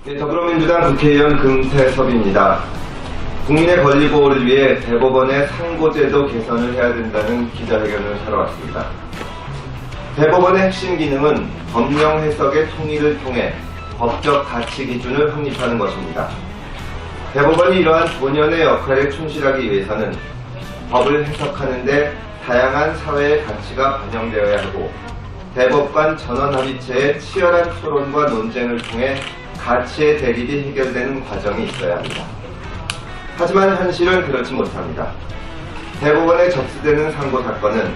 네, 더불어민주당 국회의원 금태섭입니다. 국민의 권리 보호를 위해 대법원의 상고제도 개선을 해야 된다는 기자회견을 하러 왔습니다. 대법원의 핵심 기능은 법령 해석의 통일을 통해 법적 가치 기준을 확립하는 것입니다. 대법원이 이러한 본연의 역할에 충실하기 위해서는 법을 해석하는 데 다양한 사회의 가치가 반영되어야 하고 대법관 전원합의체의 치열한 토론과 논쟁을 통해 가치의 대립이 해결되는 과정이 있어야 합니다. 하지만 현실은 그렇지 못합니다. 대법원에 접수되는 상고 사건은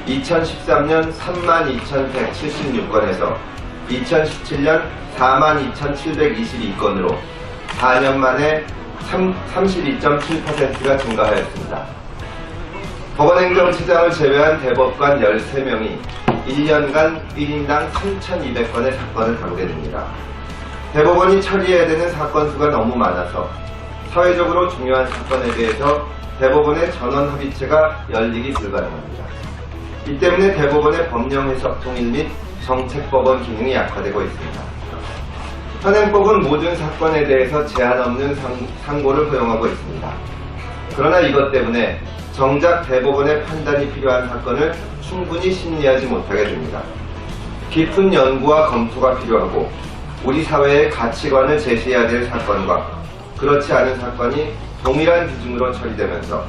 2013년 32,176건에서 2017년 42,722건으로 4년 만에 32.7%가 증가하였습니다. 법원행정처장을 제외한 대법관 13명이 1년간 1인당 3,200건의 사건을 다루게 됩니다. 대법원이 처리해야 되는 사건 수가 너무 많아서 사회적으로 중요한 사건에 대해서 대법원의 전원 합의체가 열리기 불가능합니다. 이 때문에 대법원의 법령 해석 통일 및 정책법원 기능이 약화되고 있습니다. 현행법은 모든 사건에 대해서 제한 없는 상고를 허용하고 있습니다. 그러나 이것 때문에 정작 대법원의 판단이 필요한 사건을 충분히 심리하지 못하게 됩니다. 깊은 연구와 검토가 필요하고 우리 사회의 가치관을 제시해야 될 사건과 그렇지 않은 사건이 동일한 기준으로 처리되면서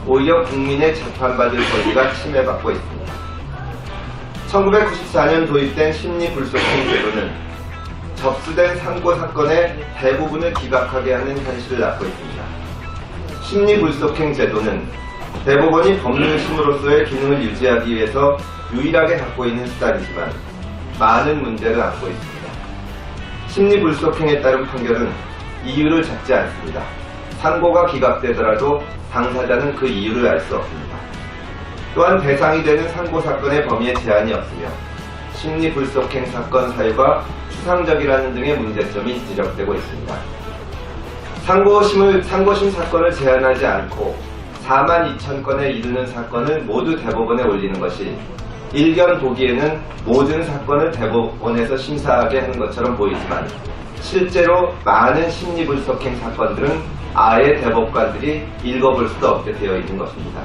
오히려 국민의 재판받을 권리가 침해받고 있습니다. 1994년 도입된 심리불속행 제도는 접수된 상고 사건의 대부분을 기각하게 하는 현실을 낳고 있습니다. 심리불속행 제도는 대법원이 법률심으로서의 기능을 유지하기 위해서 유일하게 갖고 있는 수단이지만 많은 문제를 안고 있습니다. 심리불속행에 따른 판결은 이유를 찾지 않습니다. 상고가 기각되더라도 당사자는 그 이유를 알 수 없습니다. 또한 대상이 되는 상고 사건의 범위에 제한이 없으며 심리불속행 사건 사유가 추상적이라는 등의 문제점이 지적되고 있습니다. 상고심 사건을 제한하지 않고 42,000건에 이르는 사건을 모두 대법원에 올리는 것이 일견 보기에는 모든 사건을 대법원에서 심사하게 하는 것처럼 보이지만 실제로 많은 심리불속행 사건들은 아예 대법관들이 읽어볼 수도 없게 되어 있는 것입니다.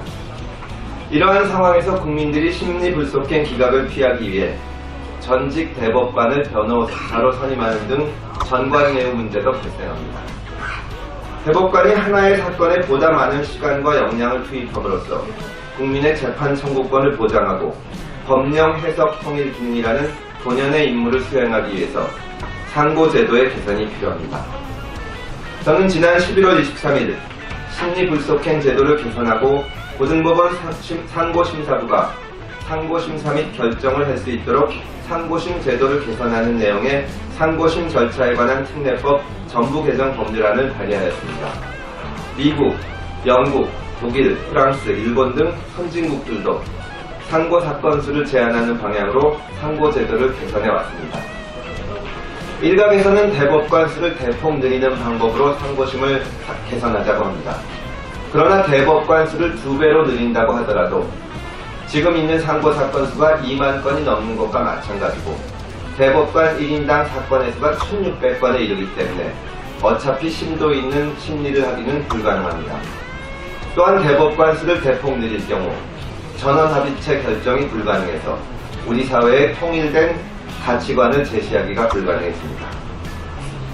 이러한 상황에서 국민들이 심리불속행 기각을 피하기 위해 전직 대법관을 변호사로 선임하는 등 전관예우 문제도 발생합니다. 대법관이 하나의 사건에 보다 많은 시간과 역량을 투입함으로써 국민의 재판 청구권을 보장하고 법령 해석 통일 기능이라는 본연의 임무를 수행하기 위해서 상고제도의 개선이 필요합니다. 저는 지난 11월 23일 심리불속행 제도를 개선하고 고등법원 상고심사부가 상고심사 및 결정을 할 수 있도록 상고심 제도를 개선하는 내용의 상고심 절차에 관한 특례법 전부 개정 법률안을 발의하였습니다. 미국, 영국, 독일, 프랑스, 일본 등 선진국들도 상고 사건 수를 제한하는 방향으로 상고 제도를 개선해 왔습니다. 일각에서는 대법관 수를 대폭 늘리는 방법으로 상고심을 개선하자고 합니다. 그러나 대법관 수를 2배로 늘린다고 하더라도 지금 있는 상고 사건 수가 2만 건이 넘는 것과 마찬가지고 대법관 1인당 사건의 수가 1,600건에 이르기 때문에 어차피 심도 있는 심리를 하기는 불가능합니다. 또한 대법관 수를 대폭 늘릴 경우 전원합의체 결정이 불가능해서 우리 사회의 통일된 가치관을 제시하기가 불가능했습니다.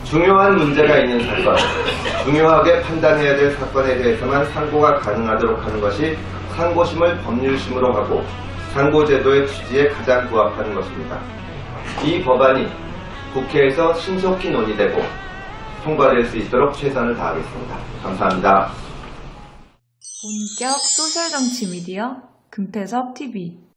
중요한 문제가 있는 사건, 중요하게 판단해야 될 사건에 대해서만 상고가 가능하도록 하는 것이 상고심을 법률심으로 하고 상고제도의 취지에 가장 부합하는 것입니다. 이 법안이 국회에서 신속히 논의되고 통과될 수 있도록 최선을 다하겠습니다. 감사합니다. 본격 소셜정치 미디어 금태섭 TV